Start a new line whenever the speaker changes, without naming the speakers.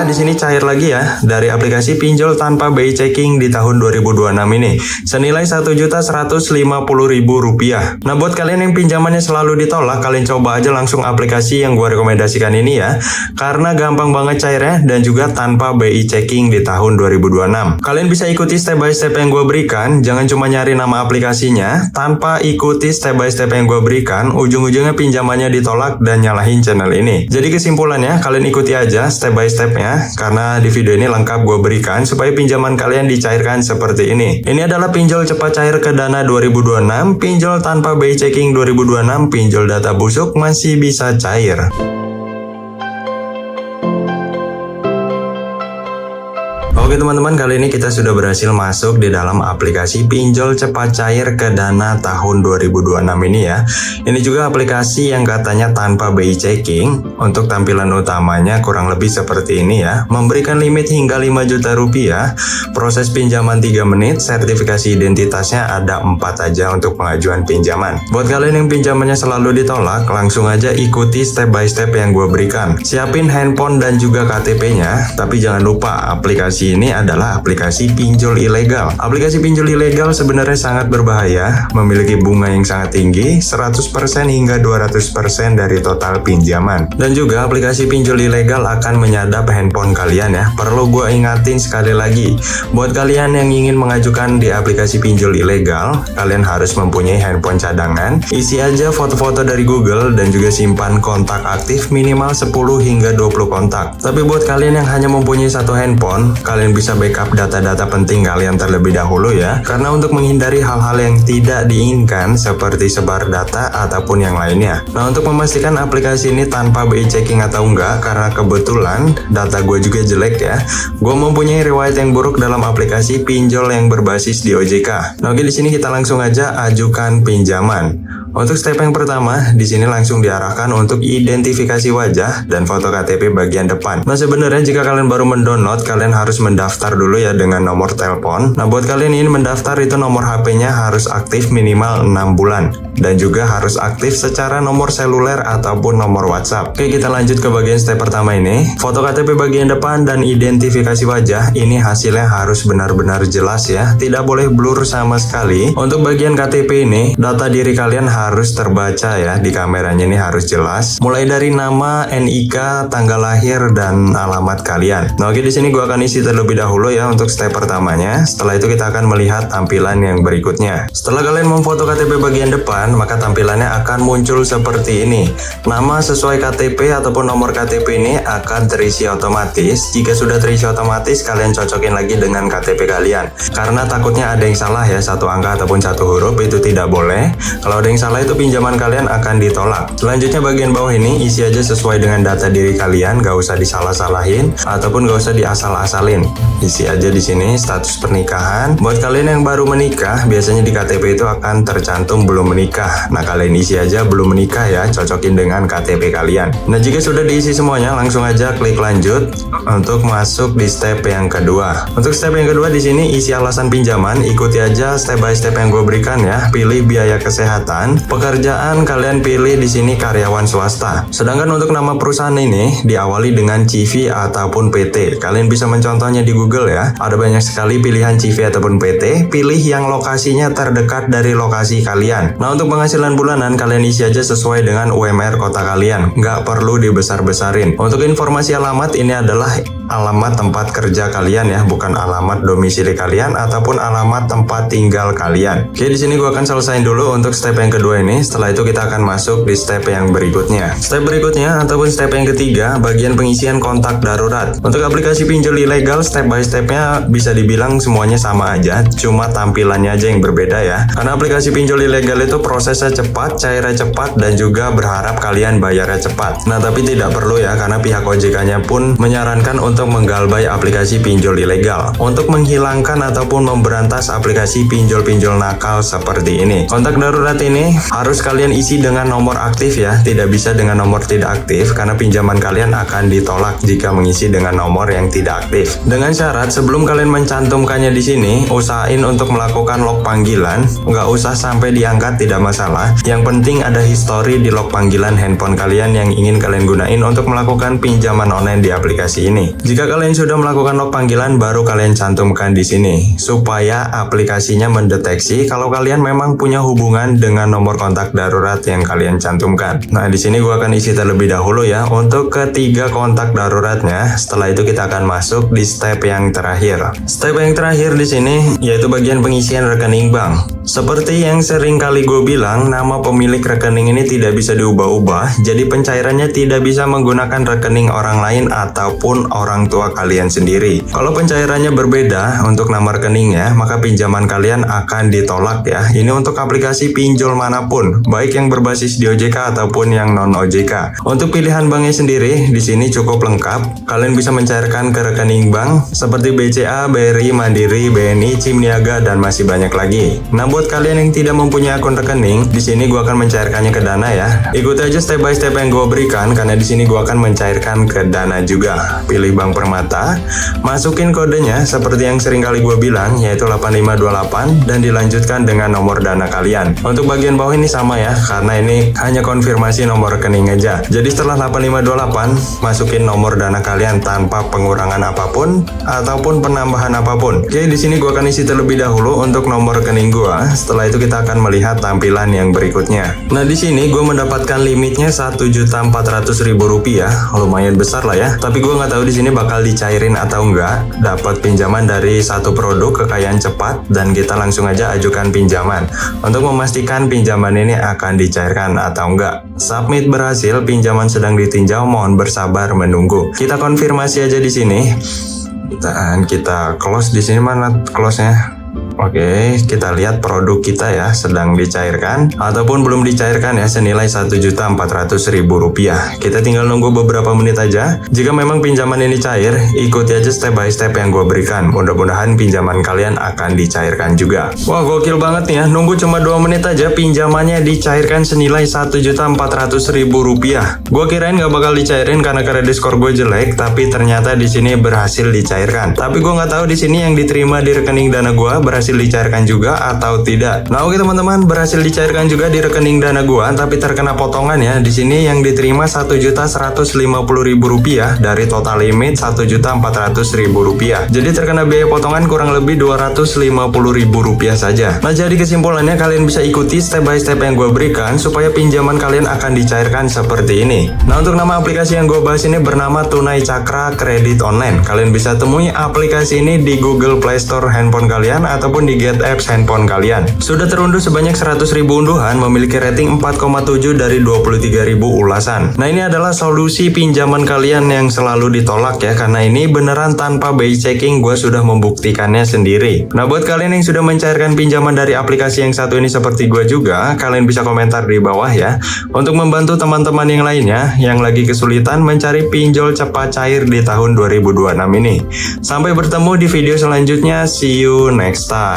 di sini cair lagi ya dari aplikasi pinjol tanpa BI checking di tahun 2026 ini senilai Rp1.150.000. Nah, buat kalian yang pinjamannya selalu ditolak, kalian coba aja langsung aplikasi yang gue rekomendasikan ini ya, karena gampang banget cairnya dan juga tanpa BI checking di tahun 2026. Kalian bisa ikuti step by step yang gue berikan, jangan cuma nyari nama aplikasinya. Tanpa ikuti step by step yang gue berikan, ujung-ujungnya pinjamannya ditolak dan nyalahin channel ini. Jadi kesimpulannya, kalian ikuti aja step by stepnya, karena di video ini lengkap gue berikan supaya pinjaman kalian dicairkan seperti ini. Ini adalah pinjol cepat cair ke Dana 2026, pinjol tanpa BI checking 2026, pinjol data busuk masih bisa cair. Oke teman-teman, kali ini kita sudah berhasil masuk di dalam aplikasi pinjol cepat cair ke Dana tahun 2026 ini ya. Ini juga aplikasi yang katanya tanpa BI checking. Untuk tampilan utamanya kurang lebih seperti ini ya. Memberikan limit hingga 5 juta rupiah. Proses pinjaman 3 menit, sertifikasi identitasnya ada 4 aja untuk pengajuan pinjaman. Buat kalian yang pinjamannya selalu ditolak, langsung aja ikuti step by step yang gue berikan. Siapin handphone dan juga KTP-nya, tapi jangan lupa aplikasi ini adalah aplikasi pinjol ilegal. Aplikasi pinjol ilegal sebenarnya sangat berbahaya, memiliki bunga yang sangat tinggi, 100% hingga 200% dari total pinjaman. Dan juga aplikasi pinjol ilegal akan menyadap handphone kalian ya. Perlu gue ingatin sekali lagi, buat kalian yang ingin mengajukan di aplikasi pinjol ilegal, kalian harus mempunyai handphone cadangan. Isi aja foto-foto dari Google dan juga simpan kontak aktif minimal 10 hingga 20 kontak. Tapi buat kalian yang hanya mempunyai satu handphone, kalian bisa backup data-data penting kalian terlebih dahulu ya, karena untuk menghindari hal-hal yang tidak diinginkan seperti sebar data ataupun yang lainnya. Nah, untuk memastikan aplikasi ini tanpa BI checking atau enggak, karena kebetulan data gue juga jelek ya, gue mempunyai riwayat yang buruk dalam aplikasi pinjol yang berbasis di OJK. Nah, oke, di sini kita langsung aja ajukan pinjaman. Untuk step yang pertama, di sini langsung diarahkan untuk identifikasi wajah dan foto KTP bagian depan. Nah, sebenarnya jika kalian baru mendownload, kalian harus mendaftar dulu ya dengan nomor telepon. Nah, buat kalian ini mendaftar itu nomor HP-nya harus aktif minimal 6 bulan. Dan juga harus aktif secara nomor seluler ataupun nomor WhatsApp. Oke, kita lanjut ke bagian step pertama ini. Foto KTP bagian depan dan identifikasi wajah, ini hasilnya harus benar-benar jelas ya. Tidak boleh blur sama sekali. Untuk bagian KTP ini, data diri kalian harus terbaca ya, di kameranya ini harus jelas. Mulai dari nama, NIK, tanggal lahir, dan alamat kalian. Nah, oke, di sini gue akan isi terlebih dahulu ya untuk step pertamanya. Setelah itu kita akan melihat tampilan yang berikutnya. Setelah kalian memfoto KTP bagian depan, maka tampilannya akan muncul seperti ini. Nama sesuai KTP ataupun nomor KTP ini akan terisi otomatis. Jika sudah terisi otomatis, kalian cocokin lagi dengan KTP kalian. Karena takutnya ada yang salah ya, satu angka ataupun satu huruf, itu tidak boleh. Kalau ada yang salah itu pinjaman kalian akan ditolak. Selanjutnya bagian bawah ini isi aja sesuai dengan data diri kalian, gak usah disalah-salahin ataupun gak usah diasal-asalin. Isi aja di sini status pernikahan. Buat kalian yang baru menikah, biasanya di KTP itu akan tercantum belum menikah. Nah, kalian isi aja belum menikah ya, cocokin dengan KTP kalian. Nah, jika sudah diisi semuanya, langsung aja klik lanjut untuk masuk di step yang kedua. Untuk step yang kedua di sini isi alasan pinjaman, ikuti aja step by step yang gue berikan ya. Pilih biaya kesehatan, pekerjaan kalian pilih di sini karyawan swasta. Sedangkan untuk nama perusahaan ini diawali dengan CV ataupun PT. Kalian bisa mencontohnya di Google ya. Ada banyak sekali pilihan CV ataupun PT. Pilih yang lokasinya terdekat dari lokasi kalian. Nah, untuk penghasilan bulanan kalian isi aja sesuai dengan UMR kota kalian. Nggak perlu dibesar-besarin. Untuk informasi alamat, ini adalah alamat tempat kerja kalian ya, bukan alamat domisili kalian ataupun alamat tempat tinggal kalian. Oke, di sini gue akan selesaiin dulu untuk step yang kedua ini. Setelah itu kita akan masuk di step yang berikutnya. Step berikutnya ataupun step yang ketiga, bagian pengisian kontak darurat. Untuk aplikasi pinjol ilegal, step by stepnya bisa dibilang semuanya sama aja, cuma tampilannya aja yang berbeda ya. Karena aplikasi pinjol ilegal itu prosesnya cepat, cairnya cepat, dan juga berharap kalian bayarnya cepat. Nah, tapi tidak perlu ya, karena pihak OJK-nya pun menyarankan untuk menggalbay aplikasi pinjol ilegal, untuk menghilangkan ataupun memberantas aplikasi pinjol-pinjol nakal seperti ini. Kontak darurat ini harus kalian isi dengan nomor aktif ya, tidak bisa dengan nomor tidak aktif, karena pinjaman kalian akan ditolak jika mengisi dengan nomor yang tidak aktif. Dengan syarat sebelum kalian mencantumkannya di sini, usahain untuk melakukan log panggilan, nggak usah sampai diangkat, tidak masalah. Yang penting ada histori di log panggilan handphone kalian yang ingin kalian gunain untuk melakukan pinjaman online di aplikasi ini. Jika kalian sudah melakukan log panggilan, baru kalian cantumkan di sini supaya aplikasinya mendeteksi kalau kalian memang punya hubungan dengan nomor kontak darurat yang kalian cantumkan. Nah, di sini gua akan isi terlebih dahulu ya untuk ketiga kontak daruratnya. Setelah itu kita akan masuk di step yang terakhir. Step yang terakhir di sini yaitu bagian pengisian rekening bank. Seperti yang sering kali gue bilang, nama pemilik rekening ini tidak bisa diubah-ubah, jadi pencairannya tidak bisa menggunakan rekening orang lain ataupun orang tua kalian sendiri. Kalau pencairannya berbeda untuk nama rekeningnya, maka pinjaman kalian akan ditolak ya. Ini untuk aplikasi pinjol manapun, baik yang berbasis di OJK ataupun yang non-OJK. Untuk pilihan banknya sendiri, di sini cukup lengkap. Kalian bisa mencairkan ke rekening bank seperti BCA, BRI, Mandiri, BNI, CIM Niaga, dan masih banyak lagi. Nah, buat kalian yang tidak mempunyai akun rekening, di sini gua akan mencairkannya ke Dana ya. Ikuti aja step by step yang gua berikan karena di sini gua akan mencairkan ke Dana juga. Pilih Bank Permata, masukin kodenya seperti yang sering kali gua bilang yaitu 8528 dan dilanjutkan dengan nomor Dana kalian. Untuk bagian bawah ini sama ya karena ini hanya konfirmasi nomor rekening aja. Jadi setelah 8528, masukin nomor Dana kalian tanpa pengurangan apapun ataupun penambahan apapun. Oke, di sini gua akan isi terlebih dahulu untuk nomor rekening gua. Setelah itu kita akan melihat tampilan yang berikutnya. Nah, di sini gue mendapatkan limitnya Rp1.400.000. Lumayan besar lah ya. Tapi gue nggak tahu di sini bakal dicairin atau enggak. Dapat pinjaman dari satu produk kekayaan cepat dan kita langsung aja ajukan pinjaman. Untuk memastikan pinjaman ini akan dicairkan atau enggak. Submit berhasil, pinjaman sedang ditinjau, mohon bersabar menunggu. Kita konfirmasi aja di sini. Dan kita close di sini, mana close-nya? Oke, kita lihat produk kita ya sedang dicairkan ataupun belum dicairkan ya senilai Rp1.400.000. Kita tinggal nunggu beberapa menit aja. Jika memang pinjaman ini cair, ikuti aja step by step yang gue berikan. Mudah-mudahan pinjaman kalian akan dicairkan juga. Wah, gokil banget nih ya. Nunggu cuma 2 menit aja pinjamannya dicairkan senilai Rp1.400.000. Gue kirain nggak bakal dicairin karena kredit skor gue jelek, tapi ternyata di sini berhasil dicairkan. Tapi gue nggak tahu di sini yang diterima di rekening Dana gue berhasil dicairkan juga atau tidak. Nah, oke teman-teman, berhasil dicairkan juga di rekening Dana gua, tapi terkena potongan ya. Di sini yang diterima Rp1.150.000 dari total limit Rp1.400.000. Jadi terkena biaya potongan kurang lebih Rp250.000 saja. Nah, jadi kesimpulannya kalian bisa ikuti step by step yang gua berikan supaya pinjaman kalian akan dicairkan seperti ini. Nah, untuk nama aplikasi yang gua bahas ini bernama Tunai Cakra Kredit Online. Kalian bisa temui aplikasi ini di Google Play Store handphone kalian ataupun di Get Apps handphone kalian. Sudah terunduh sebanyak 100.000 unduhan, memiliki rating 4,7 dari 23.000 ulasan. Nah, ini adalah solusi pinjaman kalian yang selalu ditolak ya, karena ini beneran tanpa BI checking, gue sudah membuktikannya sendiri. Nah, buat kalian yang sudah mencairkan pinjaman dari aplikasi yang satu ini seperti gue juga, kalian bisa komentar di bawah ya, untuk membantu teman-teman yang lainnya yang lagi kesulitan mencari pinjol cepat cair di tahun 2026 ini. Sampai bertemu di video selanjutnya, see you next time.